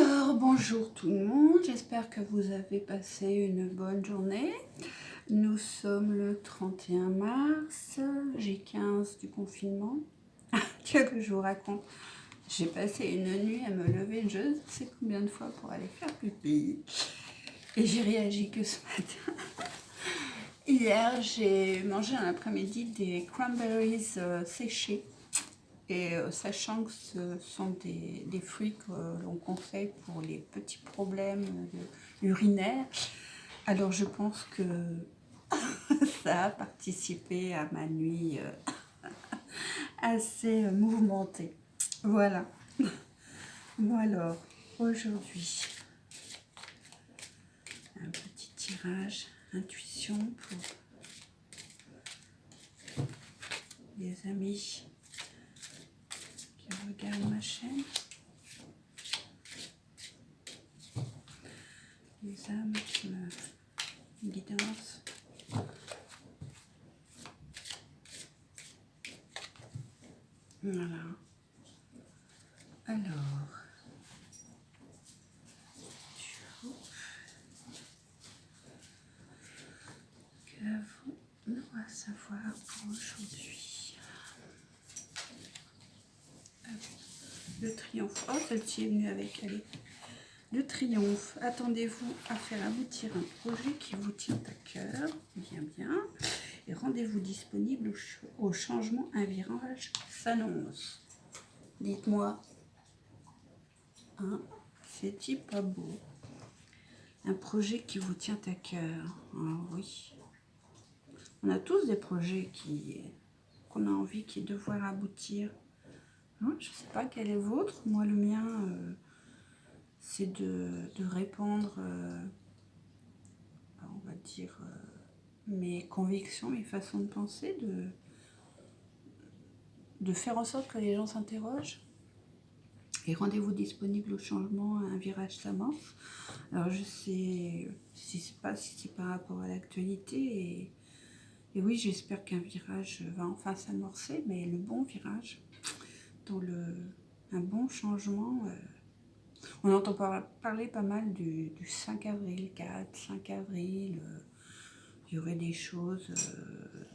Alors, bonjour tout le monde, j'espère que vous avez passé une bonne journée. Nous sommes le 31 mars, J15 du confinement. Tiens que je vous raconte, j'ai passé une nuit à me lever je ne sais combien de fois pour aller faire pipi. Et j'ai réagi que ce matin. Hier, j'ai mangé un après-midi des cranberries séchés. Et sachant que ce sont des fruits que l'on conseille pour les petits problèmes urinaires, alors je pense que ça a participé à ma nuit assez mouvementée. Voilà. Bon alors, aujourd'hui, un petit tirage intuition pour les amis qui regardent ma chaîne. Les âmes qui me guidance. Voilà. Alors, qu'avons-nous à savoir pour aujourd'hui? Le triomphe. Oh, celle-ci est venue avec, allez. Le triomphe. Attendez-vous à faire aboutir un projet qui vous tient à cœur. Bien, bien. Et rendez-vous disponible au changement. Un virage s'annonce. Dites-moi. Hein, c'est-il pas beau? Un projet qui vous tient à cœur. Ah oui. On a tous des projets qu'on a envie de voir aboutir. Je ne sais pas quel est le vôtre. Moi, le mien, c'est de répandre, on va dire, mes convictions, mes façons de penser, de faire en sorte que les gens s'interrogent. Et rendez-vous disponible au changement, un virage s'amorce. Alors, je sais pas si c'est par rapport à l'actualité. Et oui, j'espère qu'un virage va enfin s'amorcer, mais le bon virage, dans un bon changement. On entend parler pas mal du 5 avril, 4, 5 avril. Il y aurait des choses,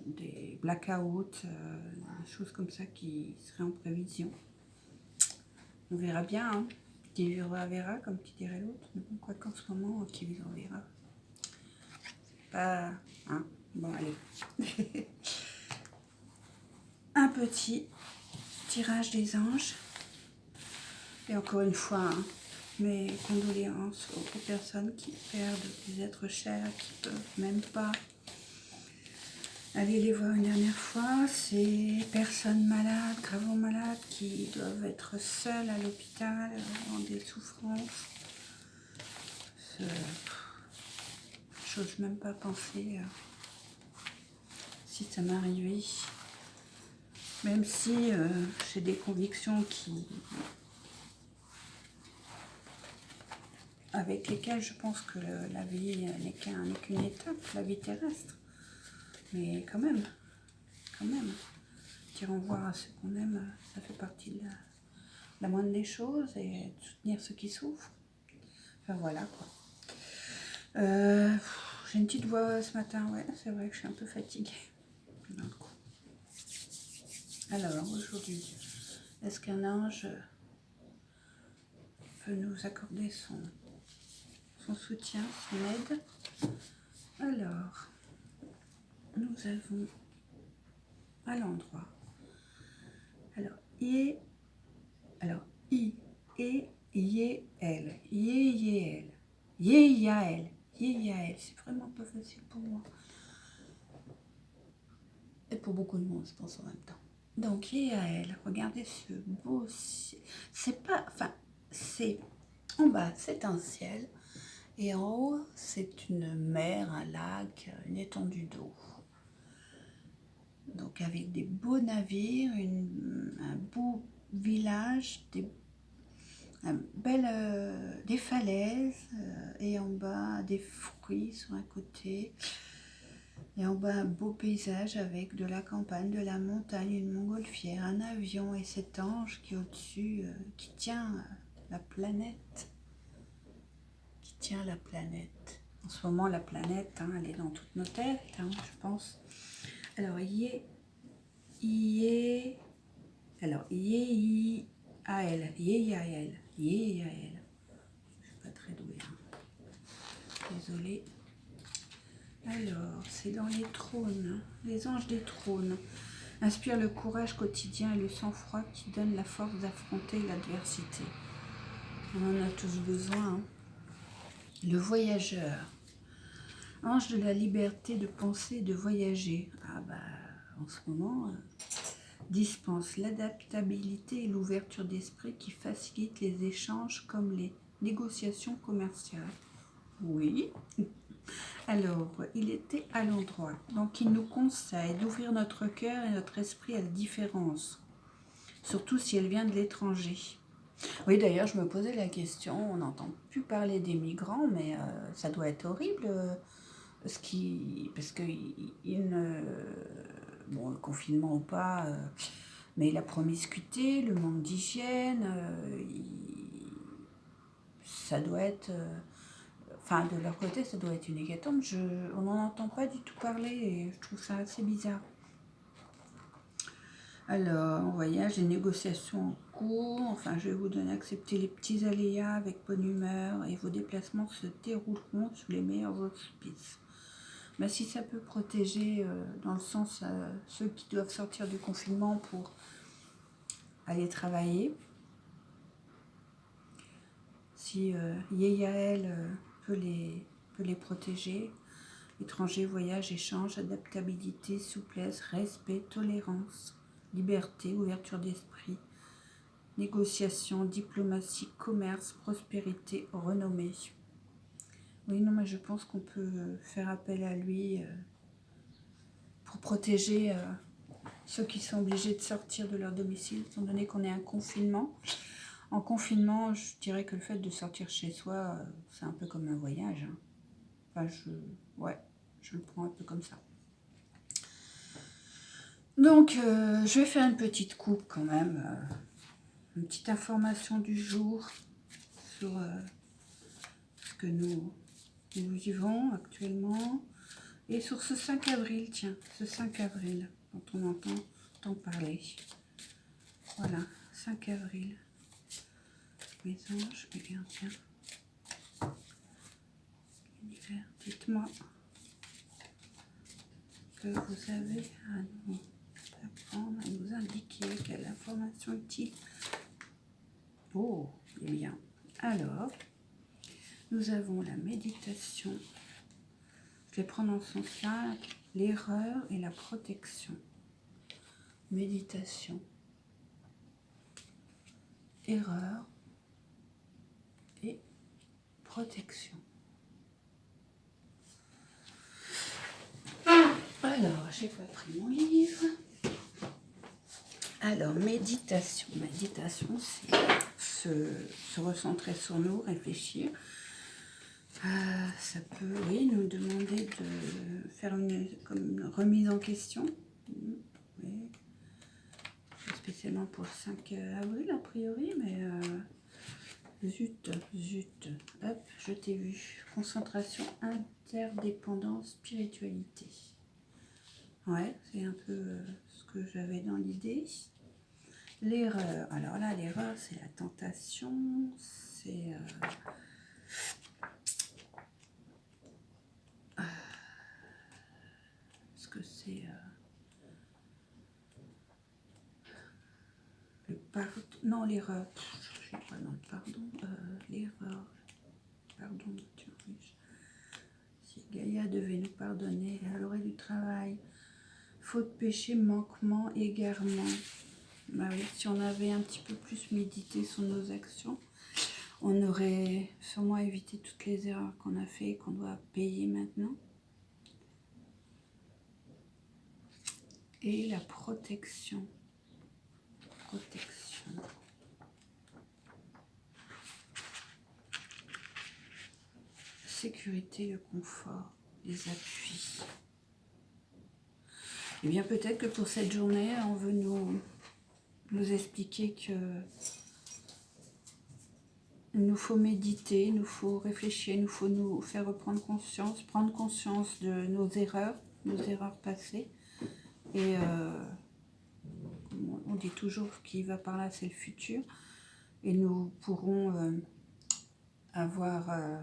des blackouts, des choses comme ça qui seraient en prévision. On verra bien, hein. Qui vivra verra, comme qui dirait l'autre. Mais bon, quoi qu'en ce moment, qui vivra verra. Pas, hein. Bon, allez. Un petit tirage des anges. Et encore une fois, hein, mes condoléances aux personnes qui perdent des êtres chers, qui ne peuvent même pas aller les voir une dernière fois. Ces personnes malades, gravement malades, qui doivent être seules à l'hôpital, dans des souffrances. J'ose même pas penser si ça m'arrivait. Même si j'ai des convictions avec lesquelles je pense que la vie n'est qu'une étape, la vie terrestre. Mais quand même, dire au revoir à ceux qu'on aime, ça fait partie de la moindre des choses, et de soutenir ceux qui souffrent. Enfin voilà quoi. J'ai une petite voix ce matin, ouais, c'est vrai que je suis un peu fatiguée. Alors aujourd'hui, est-ce qu'un ange peut nous accorder son soutien, son aide? Alors, nous avons à l'endroit. Alors, I, E, Yéel. Yéyael. C'est vraiment pas facile pour moi. Et pour beaucoup de monde, je pense en même temps. Donc, Yéyael, regardez ce beau ciel. C'est pas, enfin, c'est en bas, c'est un ciel. Et en haut, c'est une mer, un lac, une étendue d'eau. Donc avec des beaux navires, un beau village, des falaises, et en bas des fruits sur un côté. Et en bas un beau paysage avec de la campagne, de la montagne, une montgolfière, un avion et cet ange qui est au-dessus, qui tient la planète. tient la planète. En ce moment, la planète, hein, elle est dans toutes nos têtes, hein, je pense. Alors, alors, Yael. Je suis pas très douée. Hein. Désolée. Alors, c'est dans les trônes, les anges des trônes. Inspire le courage quotidien et le sang-froid qui donne la force d'affronter l'adversité. On en a tous besoin. Hein. Le voyageur. Ange de la liberté de penser et de voyager. Ah bah, en ce moment, dispense l'adaptabilité et l'ouverture d'esprit qui facilitent les échanges comme les négociations commerciales. Oui. Alors, il était à l'endroit. Donc, il nous conseille d'ouvrir notre cœur et notre esprit à la différence, surtout si elle vient de l'étranger. Oui, d'ailleurs, je me posais la question, on n'entend plus parler des migrants, mais ça doit être horrible, parce que bon, le confinement ou pas, mais la promiscuité, le manque d'hygiène, ça doit être... Enfin, de leur côté, ça doit être une hécatombe. On n'en entend pas du tout parler et je trouve ça assez bizarre. Alors, en voyage, les négociations en cours. Enfin, je vais vous donner à accepter les petits aléas avec bonne humeur et vos déplacements se dérouleront sous les meilleurs auspices. Mais si ça peut protéger, dans le sens, ceux qui doivent sortir du confinement pour aller travailler. Si Yael peut les protéger. Étrangers, voyage, échange, adaptabilité, souplesse, respect, tolérance, liberté, ouverture d'esprit, négociation, diplomatie, commerce, prospérité, renommée. Oui, non, mais je pense qu'on peut faire appel à lui pour protéger ceux qui sont obligés de sortir de leur domicile, étant donné qu'on est en confinement. En confinement, je dirais que le fait de sortir chez soi, c'est un peu comme un voyage. Hein. Enfin, je le prends un peu comme ça. Donc, je vais faire une petite coupe quand même. Une petite information du jour sur ce que nous vivons actuellement. Et sur ce 5 avril, tiens, ce 5 avril, dont on entend tant parler. Voilà, 5 avril. Mes anges, regarde, tiens. L'univers, dites-moi que vous avez à nous apprendre, à nous indiquer quelle information utile. Oh, eh bien, alors, nous avons la méditation. Je vais prendre en sens là l'erreur et la protection. Méditation. Erreur et protection. Alors, j'ai pas pris mon livre. Alors, méditation. Méditation, c'est se recentrer sur nous, réfléchir. Ça peut, oui, nous demander de faire une remise en question. Oui. Spécialement pour le 5 avril, a priori, mais zut, hop, je t'ai vu. Concentration, interdépendance, spiritualité. Ouais, c'est un peu ce que j'avais dans l'idée. L'erreur, alors là, l'erreur, c'est la tentation, c'est... ce que c'est... le pardon, non, l'erreur, je suis pas dans le pardon, l'erreur, pardon, si Gaïa devait nous pardonner, elle aurait du travail, faute, péché, manquement, égarement. Bah oui, si on avait un petit peu plus médité sur nos actions, on aurait sûrement évité toutes les erreurs qu'on a fait et qu'on doit payer maintenant. Et la protection. Sécurité, le confort, les appuis. Et bien peut-être que pour cette journée, on veut nous expliquer que Il nous faut méditer, il nous faut réfléchir, il nous faut nous faire reprendre conscience, prendre conscience de nos erreurs passées. Et on dit toujours ce qui va par là, c'est le futur. Et nous pourrons avoir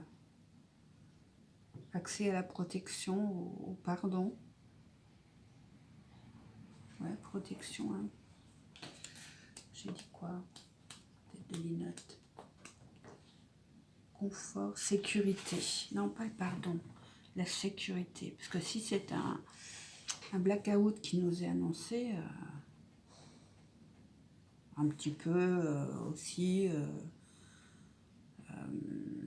accès à la protection, au pardon. Ouais, protection. Hein. J'ai dit quoi? Peut-être de l'inote. Confort, sécurité. Non, pas le pardon. La sécurité. Parce que si c'est un blackout qui nous est annoncé, un petit peu aussi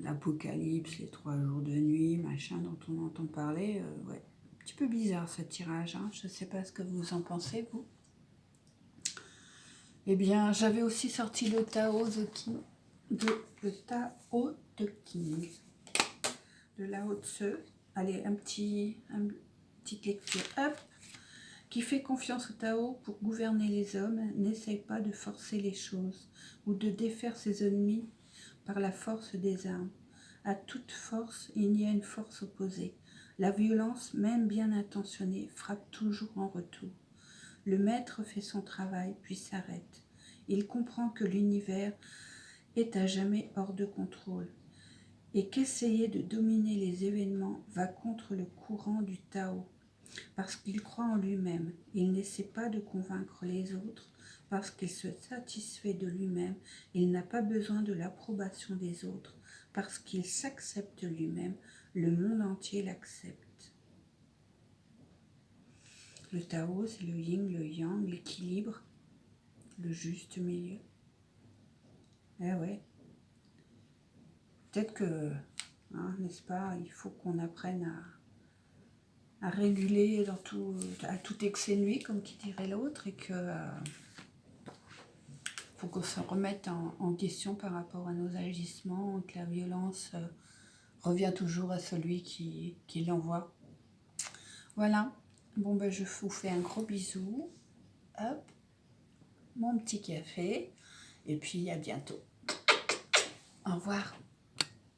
l'apocalypse, les 3 jours de nuit, machin dont on entend parler, ouais. Un petit peu bizarre ce tirage, hein. Je ne sais pas ce que vous en pensez, vous. Eh bien, j'avais aussi sorti le Tao The King, le Tao The King, de Lao Tse. Allez, petite lecture, hop. Qui fait confiance au Tao pour gouverner les hommes, n'essaye pas de forcer les choses ou de défaire ses ennemis par la force des armes. À toute force, il y a une force opposée. La violence, même bien intentionnée, frappe toujours en retour. Le maître fait son travail, puis s'arrête. Il comprend que l'univers est à jamais hors de contrôle et qu'essayer de dominer les événements va contre le courant du Tao. Parce qu'il croit en lui-même, il n'essaie pas de convaincre les autres, parce qu'il se satisfait de lui-même, il n'a pas besoin de l'approbation des autres, parce qu'il s'accepte lui-même, le monde entier l'accepte. Le Tao, c'est le yin, le yang, l'équilibre, le juste milieu. Eh ouais. Peut-être que, hein, n'est-ce pas, il faut qu'on apprenne à réguler à tout excès de nuit, comme qui dirait l'autre, et que faut qu'on se remette en question par rapport à nos agissements, que la violence revient toujours à celui qui l'envoie. Voilà. Bon, ben, je vous fais un gros bisou. Hop, mon petit café. Et puis, à bientôt. Au revoir.